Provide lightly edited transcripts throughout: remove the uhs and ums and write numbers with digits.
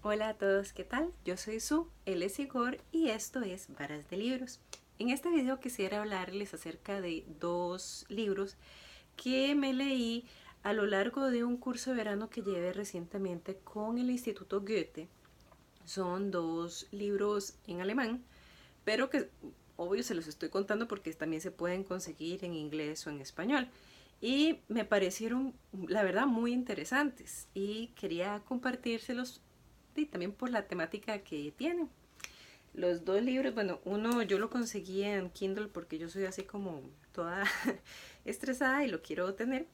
Hola a todos, ¿qué tal? Yo soy Su, él es Igor y esto es Varas de Libros. En este video quisiera hablarles acerca de dos libros que me leí a lo largo de un curso de verano que llevé recientemente con el Instituto Goethe. Son dos libros en alemán, pero que obvio se los estoy contando porque también se pueden conseguir en inglés o en español. Y me parecieron, la verdad, muy interesantes y quería compartírselos y también por la temática que tienen. Los dos libros, bueno, uno yo lo conseguí en Kindle porque yo soy así como toda estresada y lo quiero tener.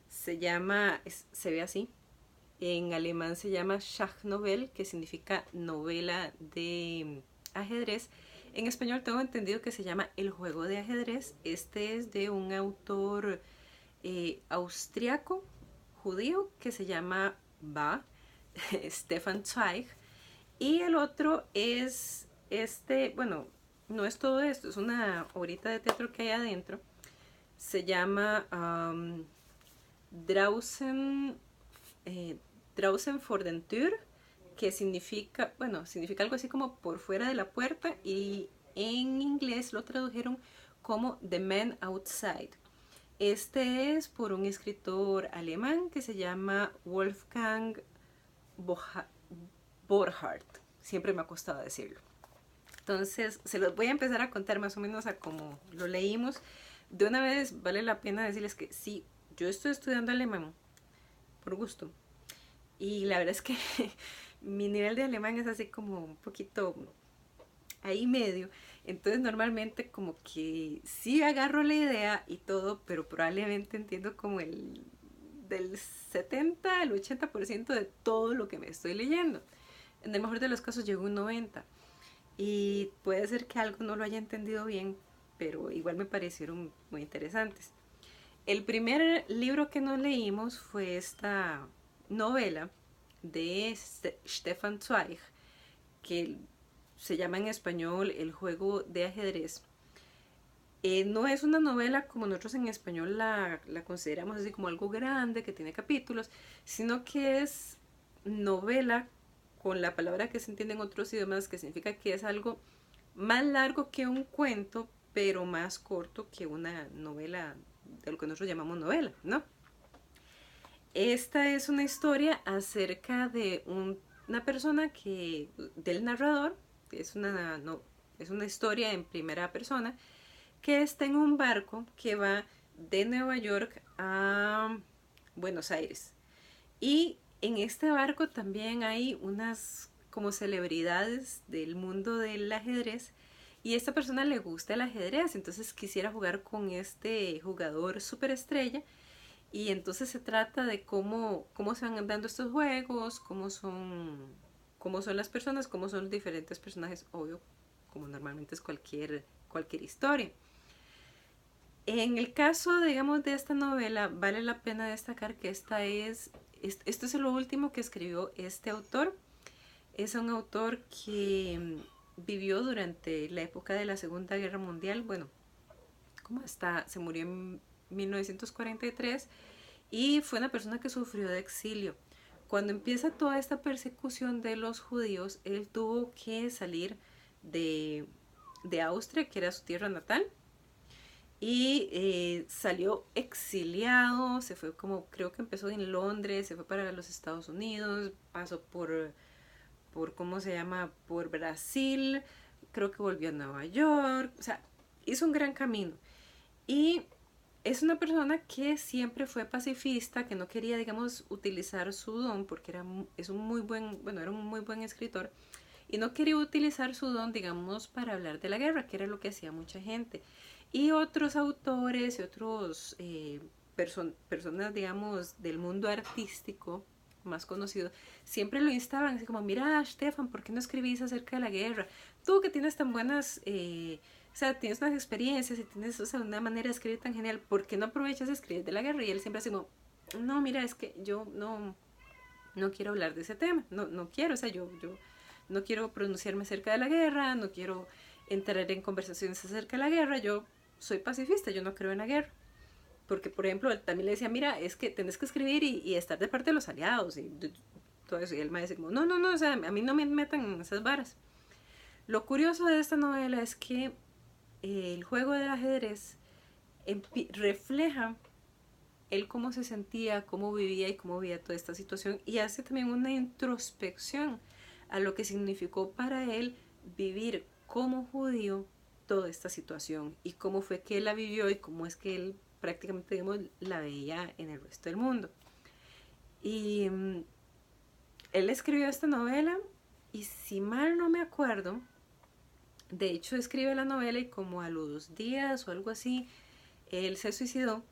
Se ve así. En alemán se llama Schachnovelle, que significa novela de ajedrez. En español tengo entendido que se llama El juego de ajedrez. Este es de un autor austriaco, judío, que se llama Stefan Zweig. Y el otro es bueno, no es todo esto, es una horita de teatro que hay adentro. Se llama Draußen, Draußen vor den Tür, que significa, bueno, significa algo así como por fuera de la puerta y en inglés lo tradujeron como The Man Outside. Este es por un escritor alemán que se llama Wolfgang Borchardt. Siempre me ha costado decirlo. Entonces, se los voy a empezar a contar más o menos a cómo lo leímos. De una vez vale la pena decirles que sí, yo estoy estudiando alemán por gusto. Y la verdad es que mi nivel de alemán es así como un poquito ahí medio. Entonces normalmente como que sí agarro la idea y todo, pero probablemente entiendo como el del 70 al 80% de todo lo que me estoy leyendo. En el mejor de los casos llego a un 90. Y puede ser que algo no lo haya entendido bien, pero igual me parecieron muy interesantes. El primer libro que nos leímos fue esta novela de Stefan Zweig, que se llama en español El juego de ajedrez. No es una novela como nosotros en español la consideramos así como algo grande, que tiene capítulos, sino que es novela con la palabra que se entiende en otros idiomas, que significa que es algo más largo que un cuento, pero más corto que una novela de lo que nosotros llamamos novela, ¿no? Esta es una historia acerca de una persona del narrador, es una historia en primera persona, que está en un barco que va de Nueva York a Buenos Aires. Y en este barco también hay unas como celebridades del mundo del ajedrez. Y a esta persona le gusta el ajedrez, entonces quisiera jugar con este jugador superestrella. Y entonces se trata de cómo se van dando estos juegos, cómo son las personas, cómo son los diferentes personajes, obvio, como normalmente es cualquier historia. En el caso, digamos, de esta novela, vale la pena destacar que esto es lo último que escribió este autor. Es un autor que vivió durante la época de la Segunda Guerra Mundial, bueno, como hasta se murió en 1943 y fue una persona que sufrió de exilio. Cuando empieza toda esta persecución de los judíos, él tuvo que salir de, de Austria, que era su tierra natal, y salió exiliado, se fue como, creo que empezó en Londres, se fue para los Estados Unidos, pasó ¿cómo se llama? Por Brasil, creo que volvió a Nueva York, o sea, hizo un gran camino. Y es una persona que siempre fue pacifista, que no quería, digamos, utilizar su don, porque es un muy buen, bueno, era un muy buen escritor, y no quería utilizar su don, digamos, para hablar de la guerra, que era lo que hacía mucha gente. Y otros autores y otros personas, digamos, del mundo artístico más conocido, siempre lo instaban, así como, mira, Stefan, ¿por qué no escribís acerca de la guerra? Tú que tienes tan buenas, o sea, tienes unas experiencias y tienes, o sea, una manera de escribir tan genial, ¿por qué no aprovechas de escribir de la guerra? Y él siempre así como, no, mira, es que yo no quiero hablar de ese tema, no quiero, o sea, yo no quiero pronunciarme acerca de la guerra, no quiero entrar en conversaciones acerca de la guerra, yo soy pacifista, yo no creo en la guerra. Porque, por ejemplo, él también le decía, mira, es que tenés que escribir y estar de parte de los aliados. todo eso. Y el mae dice como, no, no, no, o sea, a mí no me metan en esas varas. Lo curioso de esta novela es que el juego del ajedrez refleja él cómo se sentía, cómo vivía y cómo veía toda esta situación, y hace también una introspección a lo que significó para él vivir como judío toda esta situación y cómo fue que él la vivió y cómo es que él prácticamente, digamos, la veía en el resto del mundo. Y él escribió esta novela y si mal no me acuerdo, de hecho escribe la novela y como a los 2 días o algo así, él se suicidó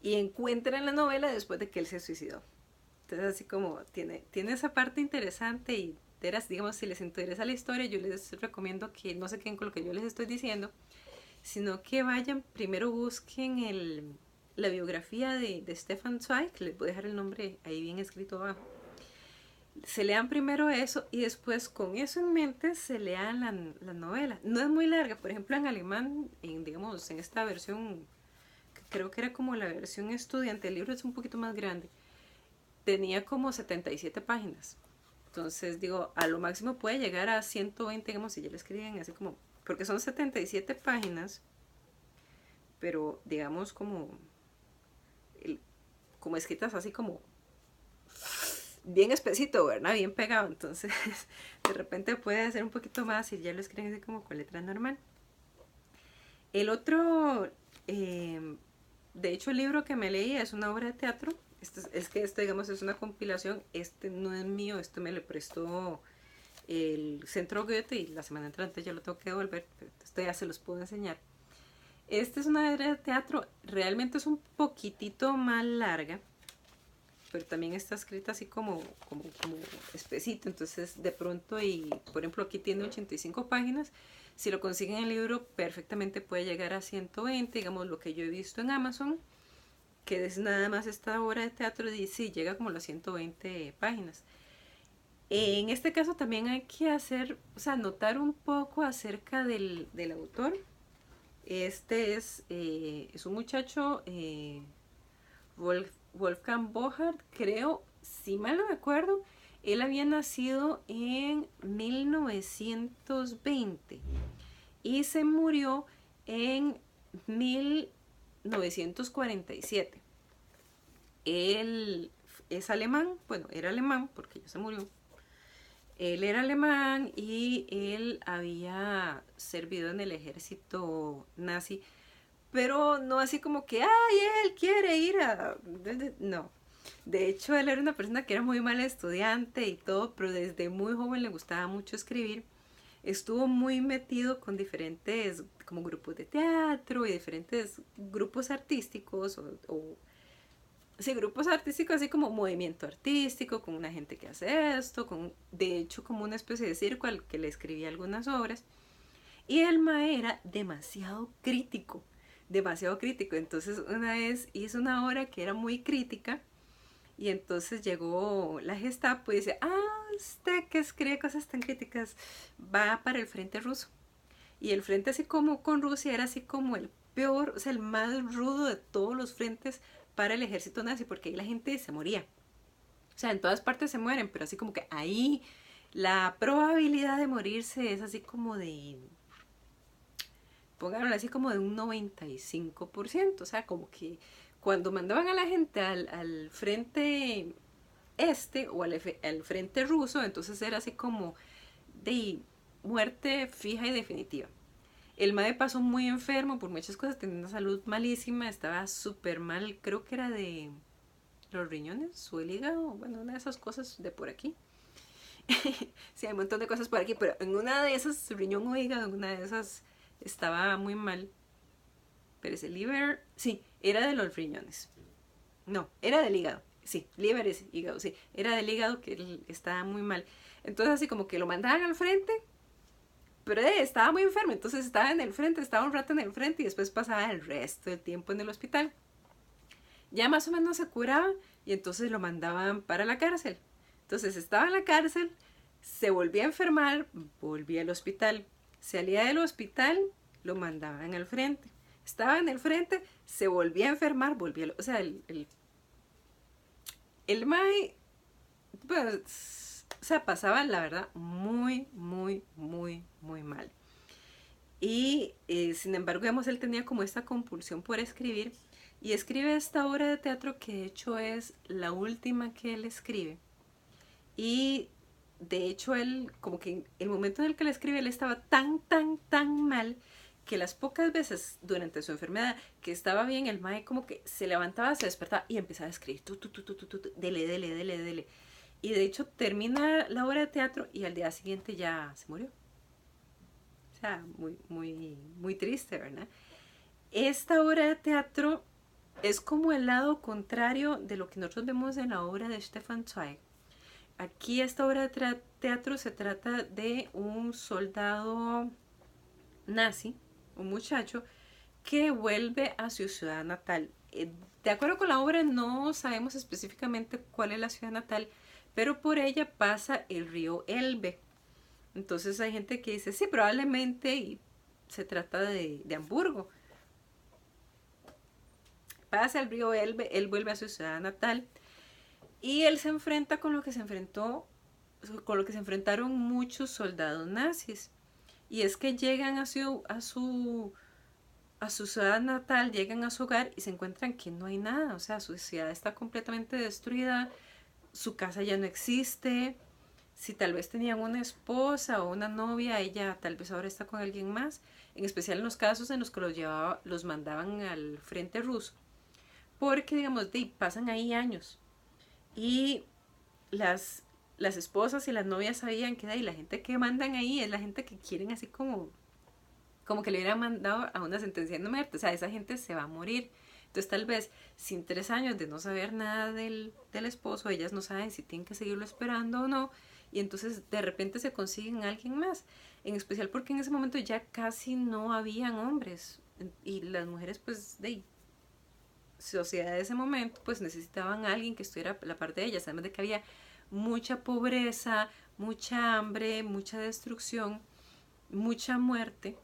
y encuentra la novela después de que él se suicidó. Entonces así como tiene esa parte interesante y digamos, si les interesa la historia, yo les recomiendo que no se queden con lo que yo les estoy diciendo, sino que vayan, primero busquen la biografía de Stefan Zweig, les voy a dejar el nombre ahí bien escrito abajo. Se lean primero eso y después con eso en mente se lean la novela. No es muy larga, por ejemplo en alemán, digamos en esta versión, creo que era como la versión estudiante, el libro es un poquito más grande, tenía como 77 páginas. Entonces digo, a lo máximo puede llegar a 120, digamos, si ya lo escriben así como, porque son 77 páginas, pero digamos como escritas así como bien espesito, ¿verdad? Bien pegado, entonces de repente puede ser un poquito más si ya lo escriben así como con letra normal. El otro, de hecho el libro que me leí es una obra de teatro, es que esto digamos es una compilación, este no es mío, este me lo prestó el Centro Goethe y la semana entrante ya lo tengo que devolver, pero esto ya se los puedo enseñar. Esta es una obra de teatro, realmente es un poquitito más larga, pero también está escrita así como espesito, entonces de pronto, y por ejemplo aquí tiene 85 páginas, si lo consiguen el libro perfectamente puede llegar a 120, digamos lo que yo he visto en Amazon, que es nada más esta obra de teatro, y sí, llega como a las 120 páginas. En este caso también hay que hacer, o sea, notar un poco acerca del autor. Este es un muchacho, Wolfgang Bochart, creo, si mal no me acuerdo, él había nacido en 1920 y se murió en 1947. Él es alemán, bueno, era alemán porque ya se murió. Él era alemán y él había servido en el ejército nazi, pero no así como que, ay, él quiere ir a... No. De hecho, él era una persona que era muy mal estudiante y todo, pero desde muy joven le gustaba mucho escribir. Estuvo muy metido con diferentes como grupos de teatro y diferentes grupos artísticos sí, grupos artísticos así como movimiento artístico, con una gente que hace esto, de hecho como una especie de circo al que le escribía algunas obras. Y el mae era demasiado crítico. Entonces una vez hizo una obra que era muy crítica y entonces llegó la Gestapo y dice, usted que escribe cosas tan críticas va para el frente ruso. Y el frente así como con Rusia era así como el peor, o sea, el más rudo de todos los frentes para el ejército nazi, porque ahí la gente se moría. O sea, en todas partes se mueren, pero así como que ahí la probabilidad de morirse es así como de, pónganlo así como de un 95%. O sea, como que cuando mandaban a la gente al frente o al frente ruso, entonces era así como de muerte fija y definitiva. El mae pasó muy enfermo por muchas cosas, tenía una salud malísima, estaba súper mal, creo que era de los riñones o el hígado, bueno, una de esas cosas de por aquí. Sí, hay un montón de cosas por aquí, pero en una de esas, riñón o hígado, en una de esas estaba muy mal. Pero ese liver, sí, era de los riñones. No, era del hígado. Sí, liver es hígado, sí. Era del hígado que él estaba muy mal. Entonces así como que lo mandaban al frente, pero estaba muy enfermo, entonces estaba en el frente, estaba un rato en el frente y después pasaba el resto del tiempo en el hospital. Ya más o menos se curaba y entonces lo mandaban para la cárcel. Entonces estaba en la cárcel, se volvía a enfermar, volvía al hospital. Salía del hospital, lo mandaban al frente. Estaba en el frente, se volvía a enfermar, volvía o sea, el mae pues, o sea, pasaba, la verdad, muy, muy, muy, muy mal. Y sin embargo, digamos, él tenía como esta compulsión por escribir y escribe esta obra de teatro que de hecho es la última que él escribe. Y de hecho él, como que en el momento en el que la escribe, él estaba tan, tan, tan mal que las pocas veces durante su enfermedad que estaba bien, el mae como que se levantaba, se despertaba y empezaba a escribir, dele, dele, dele, dele. Y de hecho termina la obra de teatro y al día siguiente ya se murió. O sea, muy, muy, muy triste, ¿verdad? Esta obra de teatro es como el lado contrario de lo que nosotros vemos en la obra de Stefan Zweig. Aquí esta obra de teatro se trata de un soldado nazi, un muchacho, que vuelve a su ciudad natal. De acuerdo con la obra no sabemos específicamente cuál es la ciudad natal, pero por ella pasa el río Elbe. Entonces hay gente que dice, sí, probablemente y se trata de Hamburgo. Pasa el río Elbe, él vuelve a su ciudad natal y él se enfrenta con lo que se enfrentó, con lo que se enfrentaron muchos soldados nazis. Y es que llegan a su ciudad natal, llegan a su hogar y se encuentran que no hay nada. O sea, su ciudad está completamente destruida, su casa ya no existe. Si tal vez tenían una esposa o una novia, ella tal vez ahora está con alguien más. En especial en los casos en los que los mandaban al frente ruso. Porque, digamos, pasan ahí años. Y las, las esposas y las novias sabían que la gente que mandan ahí es la gente que quieren así como que le hubieran mandado a una sentencia de muerte. O sea, esa gente se va a morir. Entonces tal vez sin 3 años de no saber nada del esposo, ellas no saben si tienen que seguirlo esperando o no. Y entonces de repente se consiguen a alguien más. En especial porque en ese momento ya casi no habían hombres. Y las mujeres pues de sociedad de ese momento pues necesitaban a alguien que estuviera la parte de ellas. Además de que había mucha pobreza, mucha hambre, mucha destrucción, mucha muerte.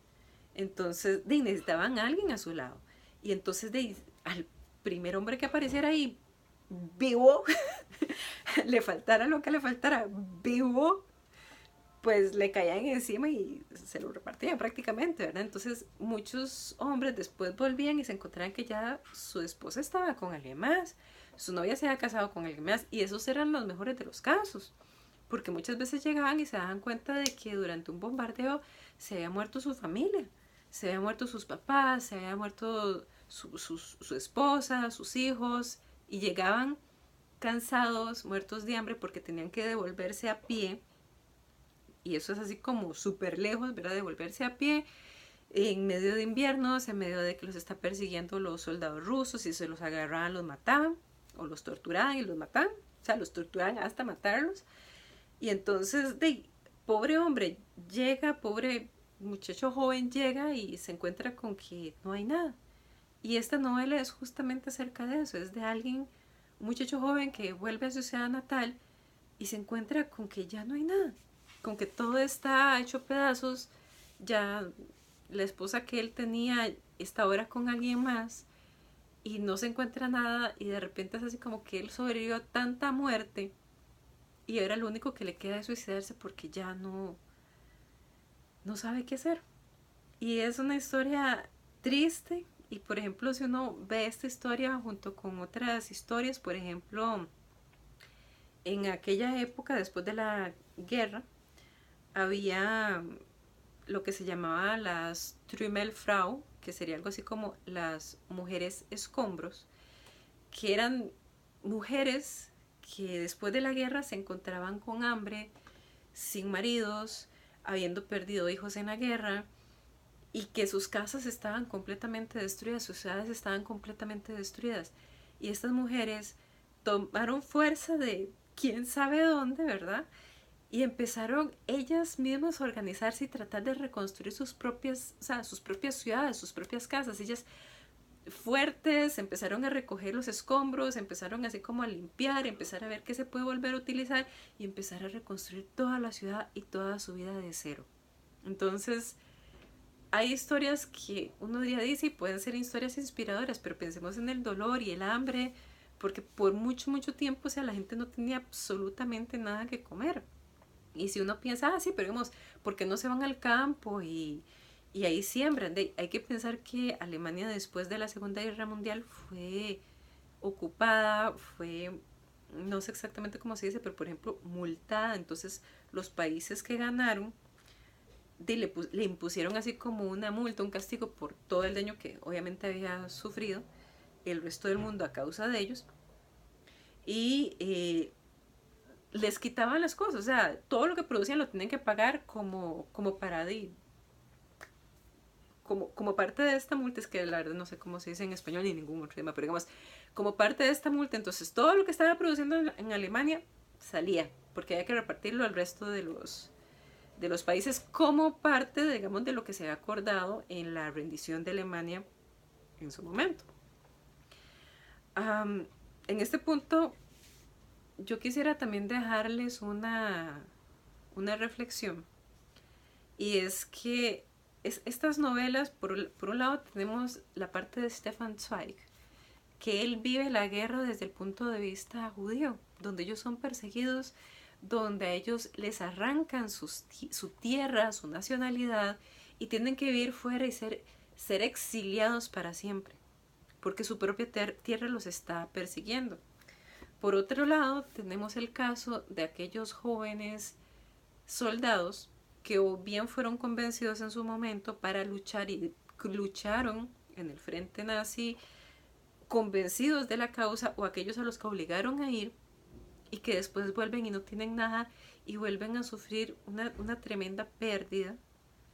Entonces necesitaban a alguien a su lado. Y entonces al primer hombre que apareciera ahí vivo, le faltara lo que le faltara, vivo, pues le caían encima y se lo repartían prácticamente, ¿verdad? Entonces muchos hombres después volvían y se encontraban que ya su esposa estaba con alguien más, su novia se había casado con alguien más y esos eran los mejores de los casos. Porque muchas veces llegaban y se daban cuenta de que durante un bombardeo se había muerto su familia, se había muerto sus papás, se había muerto su esposa, sus hijos, y llegaban cansados, muertos de hambre, porque tenían que devolverse a pie, y eso es así como súper lejos, ¿verdad? Devolverse a pie en medio de inviernos, en medio de que los está persiguiendo los soldados rusos, y se los agarraban, los mataban, o los torturaban y los mataban, o sea, los torturaban hasta matarlos. Y entonces, pobre hombre llega, pobre muchacho joven llega y se encuentra con que no hay nada. Y esta novela es justamente acerca de eso, es de alguien, un muchacho joven que vuelve a su ciudad natal y se encuentra con que ya no hay nada, con que todo está hecho pedazos, ya la esposa que él tenía está ahora con alguien más y no se encuentra nada y de repente es así como que él sobrevivió a tanta muerte y ahora lo único que le queda es suicidarse porque ya no sabe qué hacer. Y es una historia triste y por ejemplo si uno ve esta historia junto con otras historias, por ejemplo en aquella época después de la guerra había lo que se llamaba las Trümmelfrau, que sería algo así como las mujeres escombros, que eran mujeres que después de la guerra se encontraban con hambre, sin maridos, habiendo perdido hijos en la guerra y que sus casas estaban completamente destruidas, sus ciudades estaban completamente destruidas. Y estas mujeres tomaron fuerza de quién sabe dónde, ¿verdad? Y empezaron ellas mismas a organizarse y tratar de reconstruir sus propias, o sea, sus propias ciudades, sus propias casas. Ellas fuertes empezaron a recoger los escombros, empezaron así como a limpiar, empezar a ver qué se puede volver a utilizar y empezar a reconstruir toda la ciudad y toda su vida de cero. Entonces, hay historias que uno día dice y pueden ser historias inspiradoras, pero pensemos en el dolor y el hambre, porque por mucho, mucho tiempo, o sea, la gente no tenía absolutamente nada que comer. Y si uno piensa, sí, pero digamos, ¿por qué no se van al campo y ahí siembran? Hay que pensar que Alemania después de la Segunda Guerra Mundial fue ocupada, fue, no sé exactamente cómo se dice, pero por ejemplo, multada. Entonces, los países que ganaron le impusieron así como una multa, un castigo por todo el daño que obviamente había sufrido el resto del mundo a causa de ellos. Y les quitaban las cosas, o sea, todo lo que producían lo tenían que pagar como para como parte de esta multa, es que la verdad no sé cómo se dice en español ni ningún otro idioma, pero digamos, como parte de esta multa, entonces todo lo que estaba produciendo en Alemania salía, porque había que repartirlo al resto de los países como parte, digamos, de lo que se había acordado en la rendición de Alemania en su momento. En este punto, yo quisiera también dejarles una reflexión, y es que estas novelas, por un lado tenemos la parte de Stefan Zweig, que él vive la guerra desde el punto de vista judío, donde ellos son perseguidos, donde a ellos les arrancan su tierra, su nacionalidad, y tienen que vivir fuera y ser exiliados para siempre, porque su propia tierra los está persiguiendo. Por otro lado, tenemos el caso de aquellos jóvenes soldados que o bien fueron convencidos en su momento para luchar y lucharon en el frente nazi convencidos de la causa, o aquellos a los que obligaron a ir y que después vuelven y no tienen nada y vuelven a sufrir una tremenda pérdida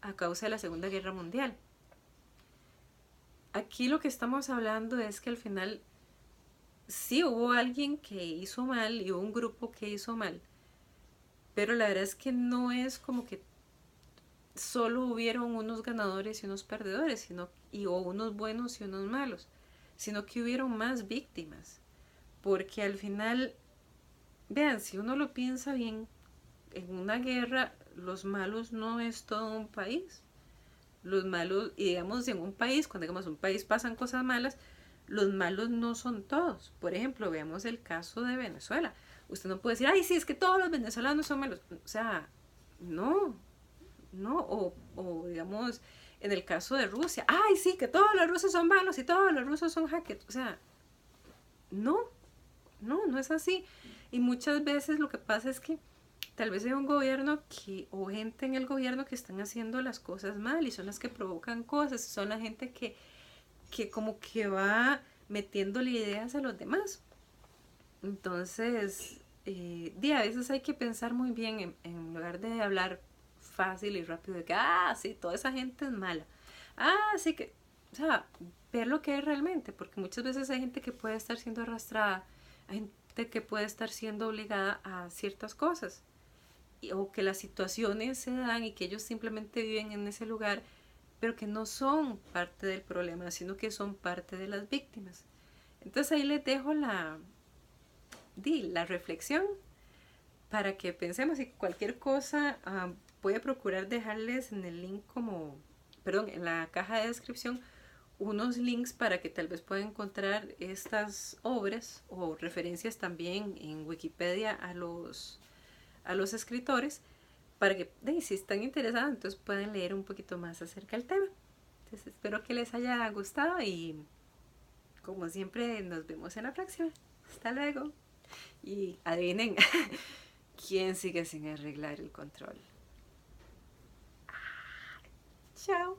a causa de la Segunda Guerra Mundial. Aquí lo que estamos hablando es que al final sí hubo alguien que hizo mal y hubo un grupo que hizo mal, pero la verdad es que no es como que solo hubieron unos ganadores y unos perdedores, o unos buenos y unos malos, sino que hubieron más víctimas. Porque al final, vean, si uno lo piensa bien, en una guerra los malos no es todo un país. Los malos, y digamos en un país, cuando digamos un país pasan cosas malas, los malos no son todos. Por ejemplo, veamos el caso de Venezuela. Usted no puede decir, ay, sí, es que todos los venezolanos son malos. O sea, no, no, o digamos, en el caso de Rusia, ay, sí, que todos los rusos son malos y todos los rusos son hackers. O sea, no, no es así. Y muchas veces lo que pasa es que tal vez hay un gobierno o gente en el gobierno que están haciendo las cosas mal y son las que provocan cosas, son la gente que como que va metiéndole ideas a los demás. Entonces, a veces hay que pensar muy bien en lugar de hablar fácil y rápido de que, sí, toda esa gente es mala. Sí que, o sea, ver lo que es realmente, porque muchas veces hay gente que puede estar siendo arrastrada, hay gente que puede estar siendo obligada a ciertas cosas, o que las situaciones se dan y que ellos simplemente viven en ese lugar, pero que no son parte del problema, sino que son parte de las víctimas. Entonces ahí les dejo la reflexión para que pensemos, y cualquier cosa voy a procurar dejarles en el link en la caja de descripción unos links para que tal vez puedan encontrar estas obras o referencias también en Wikipedia a los escritores, para que si están interesados entonces puedan leer un poquito más acerca del tema. Entonces espero que les haya gustado y como siempre nos vemos en la próxima. Hasta luego. Y adivinen quién sigue sin arreglar el control. Chao.